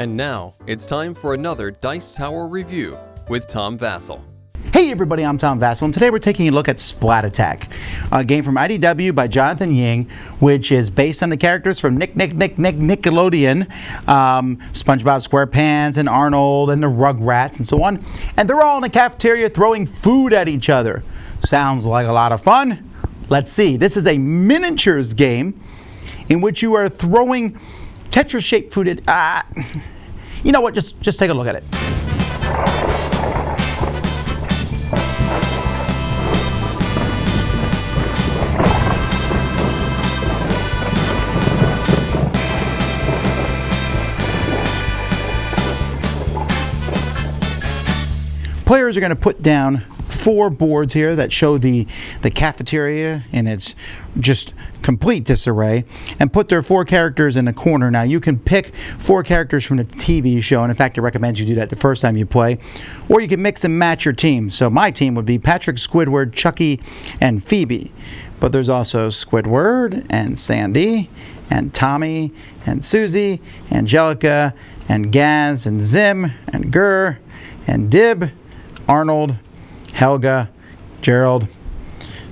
And now, it's time for another Dice Tower review with Tom Vasel. Hey everybody, I'm Tom Vasel, and today we're taking a look at Splat Attack, a game from IDW by Jonathan Ying, which is based on the characters from Nickelodeon, SpongeBob SquarePants and Arnold and the Rugrats and so on, and they're all in the cafeteria throwing food at each other. Sounds like a lot of fun. Let's see. This is a miniatures game in which you are throwing Tetris-shaped food at... you know what? Just take a look at it. Players are going to put down 4 boards here that show the cafeteria in its just complete disarray, and put their 4 characters in a corner. Now you can pick 4 characters from the TV show, and in fact it recommends you do that the first time you play, or you can mix and match your team. So my team would be Patrick, Squidward, Chucky, and Phoebe. But there's also Squidward and Sandy and Tommy and Susie, Angelica and Gaz and Zim and Gur and Dib, Arnold, Helga, Gerald.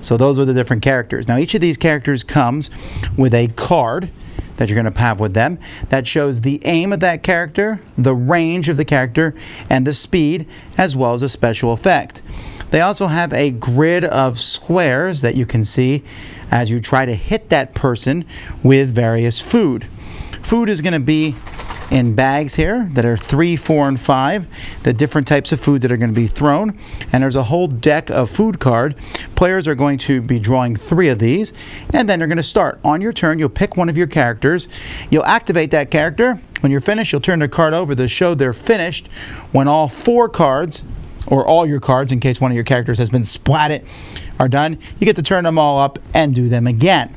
So those are the different characters. Now each of these characters comes with a card that you're going to have with them that shows the aim of that character, the range of the character, and the speed, as well as a special effect. They also have a grid of squares that you can see as you try to hit that person with various food. Food is going to be in bags here that are 3, 4, and 5, the different types of food that are going to be thrown, and there's a whole deck of food card. Players are going to be drawing 3 of these, and then they're going to start. On your turn, you'll pick one of your characters, you'll activate that character. When you're finished, you'll turn the card over to show they're finished. When all 4 cards, or all your cards in case one of your characters has been splatted, are done, you get to turn them all up and do them again.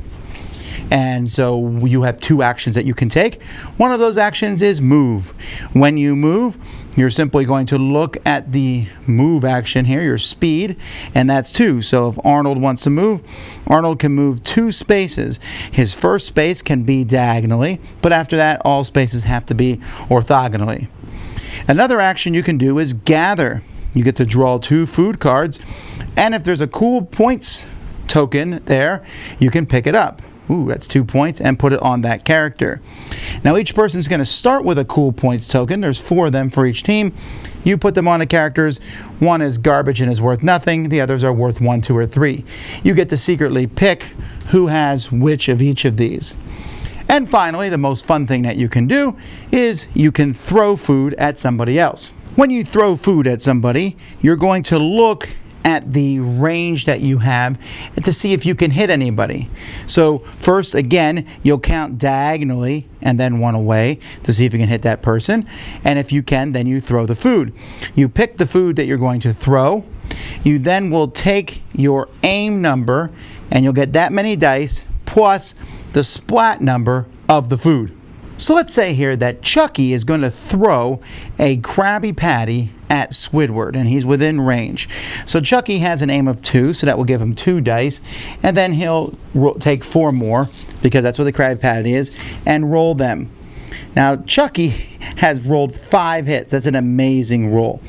And so you have 2 actions that you can take. One of those actions is move. When you move, you're simply going to look at the move action here, your speed, and that's 2. So if Arnold wants to move, Arnold can move 2 spaces. His first space can be diagonally, but after that, all spaces have to be orthogonally. Another action you can do is gather. You get to draw 2 food cards, and if there's a cool points token there, you can pick it up. Ooh, that's 2 points, and put it on that character. Now each person's going to start with a cool points token. There's 4 of them for each team. You put them on the characters. One is garbage and is worth nothing. The others are worth 1, 2, or 3. You get to secretly pick who has which of each of these. And finally, the most fun thing that you can do is you can throw food at somebody else. When you throw food at somebody, you're going to look at the range that you have to see if you can hit anybody. So first, again, you'll count diagonally and then 1 away to see if you can hit that person. And if you can, then you throw the food. You pick the food that you're going to throw. You then will take your aim number, and you'll get that many dice plus the splat number of the food. So let's say here that Chucky is going to throw a Krabby Patty at Squidward, and he's within range. So Chucky has an aim of 2, so that will give him 2 dice, and then he'll take 4 more, because that's what the Krabby Patty is, and roll them. Now Chucky has rolled 5 hits. That's an amazing roll.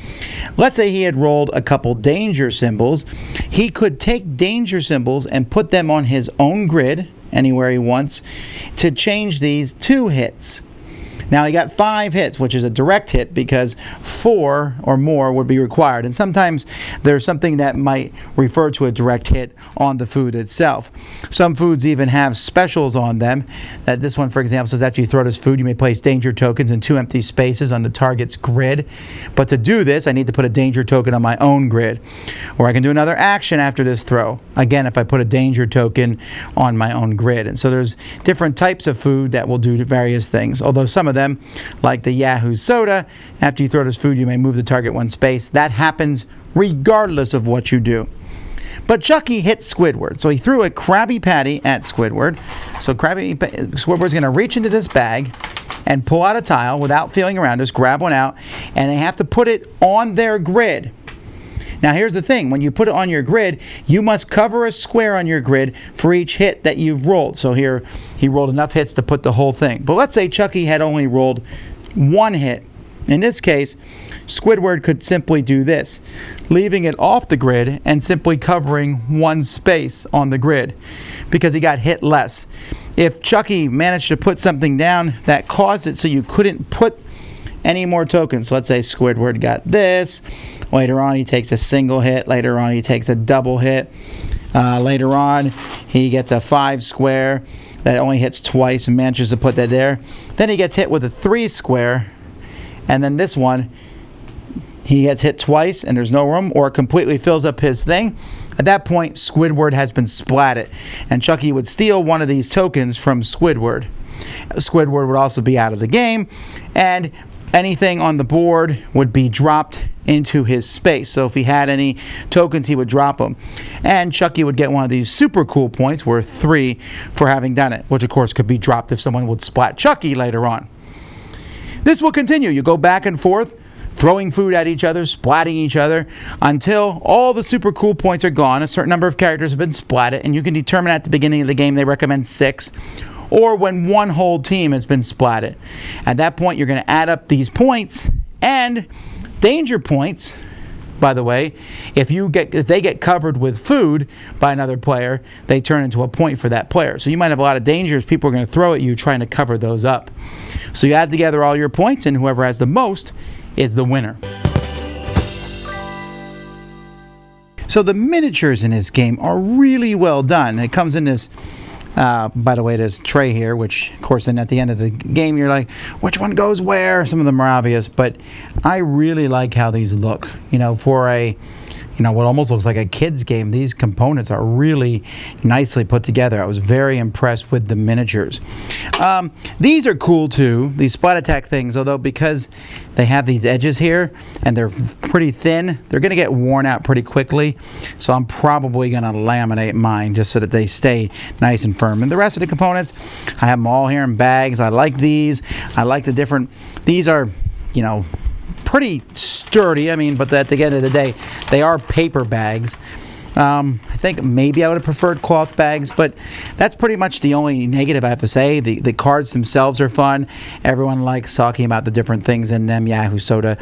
Let's say he had rolled a couple danger symbols. He could take danger symbols and put them on his own grid anywhere he wants to change these 2 hits. Now he got 5 hits, which is a direct hit because 4 or more would be required. And sometimes there's something that might refer to a direct hit on the food itself. Some foods even have specials on them. This one, for example, says after you throw this food, you may place danger tokens in 2 empty spaces on the target's grid. But to do this, I need to put a danger token on my own grid. Or I can do another action after this throw. Again, if I put a danger token on my own grid. And so there's different types of food that will do various things. Although some of them, like the Yahoo soda, after you throw this food, you may move the target 1 space. That happens regardless of what you do. But Chucky hit Squidward, so he threw a Krabby Patty at Squidward. So Squidward's going to reach into this bag and pull out a tile without feeling around, just grab one out, and they have to put it on their grid. Now here's the thing, when you put it on your grid, you must cover a square on your grid for each hit that you've rolled. So here, he rolled enough hits to put the whole thing. But let's say Chucky had only rolled one hit. In this case, Squidward could simply do this, leaving it off the grid and simply covering one space on the grid because he got hit less. If Chucky managed to put something down that caused it so you couldn't put any more tokens, let's say Squidward got this, later on he takes a single hit, later on he takes a double hit, later on he gets a 5 square that only hits twice and manages to put that there. Then he gets hit with a 3 square, and then this one, he gets hit twice and there's no room, or it completely fills up his thing. At that point, Squidward has been splatted, and Chucky would steal one of these tokens from Squidward. Squidward would also be out of the game, and anything on the board would be dropped into his space. So if he had any tokens, he would drop them. And Chucky would get one of these super cool points, worth 3, for having done it, which of course could be dropped if someone would splat Chucky later on. This will continue. You go back and forth, throwing food at each other, splatting each other, until all the super cool points are gone. A certain number of characters have been splatted, and you can determine at the beginning of the game, they recommend 6, or when one whole team has been splatted. At that point, you're going to add up these points, and danger points, by the way, if they get covered with food by another player, they turn into a point for that player. So you might have a lot of dangers people are going to throw at you trying to cover those up. So you add together all your points, and whoever has the most is the winner. So the miniatures in this game are really well done. It comes in this, by the way, this tray here, which of course then at the end of the game you're like, which one goes where? Some of them are obvious, but I really like how these look. You know, for a what almost looks like a kid's game, these components are really nicely put together. I was very impressed with the miniatures. These are cool too, these Splat Attack things, although because they have these edges here and they're pretty thin, they're going to get worn out pretty quickly. So I'm probably going to laminate mine just so that they stay nice and firm. And the rest of the components, I have them all here in bags. I like these. I like the different, these are, pretty sturdy. I mean, but at the end of the day, they are paper bags. I think maybe I would have preferred cloth bags, but that's pretty much the only negative I have to say. The cards themselves are fun. Everyone likes talking about the different things in them, Yahoo Soda,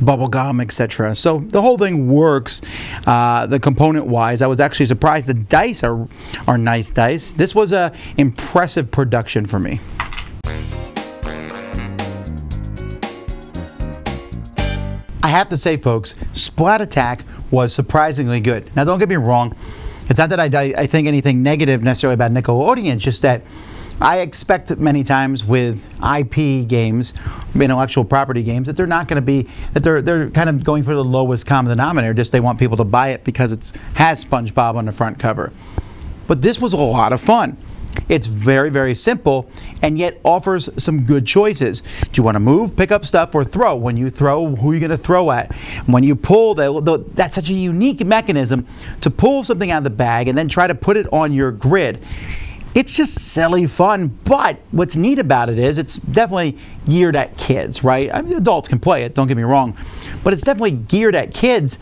bubblegum, etc. So the whole thing works. The component-wise, I was actually surprised. The dice are nice dice. This was a impressive production for me. I have to say, folks, Splat Attack was surprisingly good. Now, don't get me wrong. It's not that I think anything negative necessarily about Nickelodeon. It's just that I expect many times with IP games, intellectual property games, that they're not going to be, that they're kind of going for the lowest common denominator. Just they want people to buy it because it has SpongeBob on the front cover. But this was a lot of fun. It's very, very simple, and yet offers some good choices. Do you want to move, pick up stuff, or throw? When you throw, who are you going to throw at? When you pull, that's such a unique mechanism to pull something out of the bag and then try to put it on your grid. It's just silly fun, but what's neat about it is it's definitely geared at kids, right? I mean, adults can play it, don't get me wrong, but it's definitely geared at kids.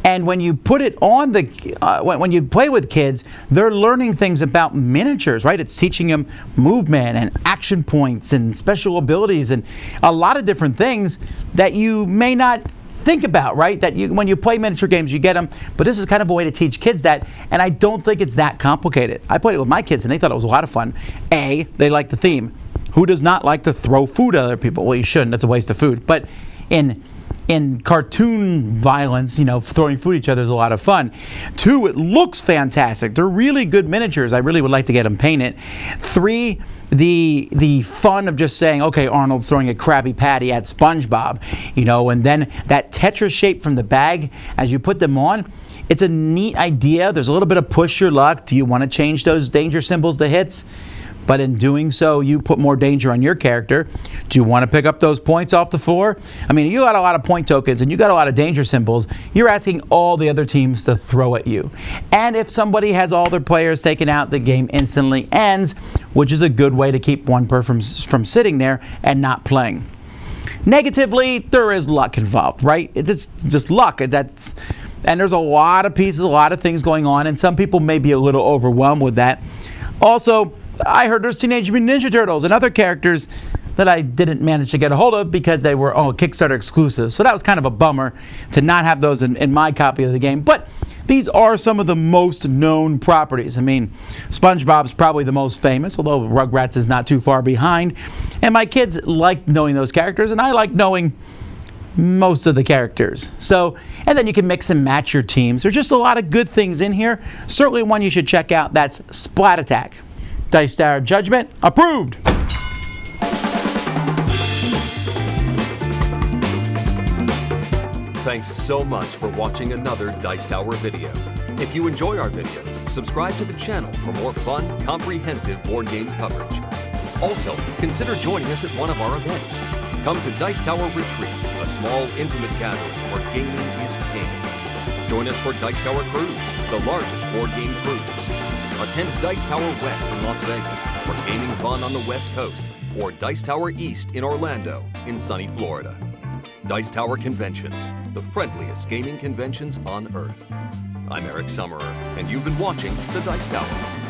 And when you put it on when you play with kids, they're learning things about miniatures, right? It's teaching them movement and action points and special abilities and a lot of different things that you may not think about, right? That when you play miniature games, you get them. But this is kind of a way to teach kids that, and I don't think it's that complicated. I played it with my kids, and they thought it was a lot of fun. They like the theme. Who does not like to throw food at other people? Well, you shouldn't. That's a waste of food. But in cartoon violence, throwing food at each other is a lot of fun. 2, it looks fantastic. They're really good miniatures. I really would like to get them painted. 3, the fun of just saying, okay, Arnold's throwing a Krabby Patty at SpongeBob, and then that Tetris shape from the bag as you put them on. It's a neat idea. There's a little bit of push your luck. Do you want to change those danger symbols to hits? But in doing so, you put more danger on your character. Do you want to pick up those points off the floor? I mean, you got a lot of point tokens and you got a lot of danger symbols. You're asking all the other teams to throw at you. And if somebody has all their players taken out, the game instantly ends, which is a good way to keep one person from sitting there and not playing. Negatively, there is luck involved, right? It's just luck. And there's a lot of pieces, a lot of things going on, and some people may be a little overwhelmed with that. Also, I heard there's Teenage Mutant Ninja Turtles and other characters that I didn't manage to get a hold of because they were Kickstarter exclusives. So that was kind of a bummer to not have those in my copy of the game. But these are some of the most known properties. I mean, SpongeBob's probably the most famous, although Rugrats is not too far behind. And my kids like knowing those characters, and I like knowing most of the characters. So, and then you can mix and match your teams. There's just a lot of good things in here. Certainly one you should check out. That's Splat Attack. Dice Tower Judgment approved. Thanks so much for watching another Dice Tower video. If you enjoy our videos, subscribe to the channel for more fun, comprehensive board game coverage. Also, consider joining us at one of our events. Come to Dice Tower Retreat, a small, intimate gathering where gaming is king. Join us for Dice Tower Cruise, the largest board game cruise. Attend Dice Tower West in Las Vegas for gaming fun on the West Coast, or Dice Tower East in Orlando, in sunny Florida. Dice Tower Conventions, the friendliest gaming conventions on Earth. I'm Eric Summerer, and you've been watching the Dice Tower.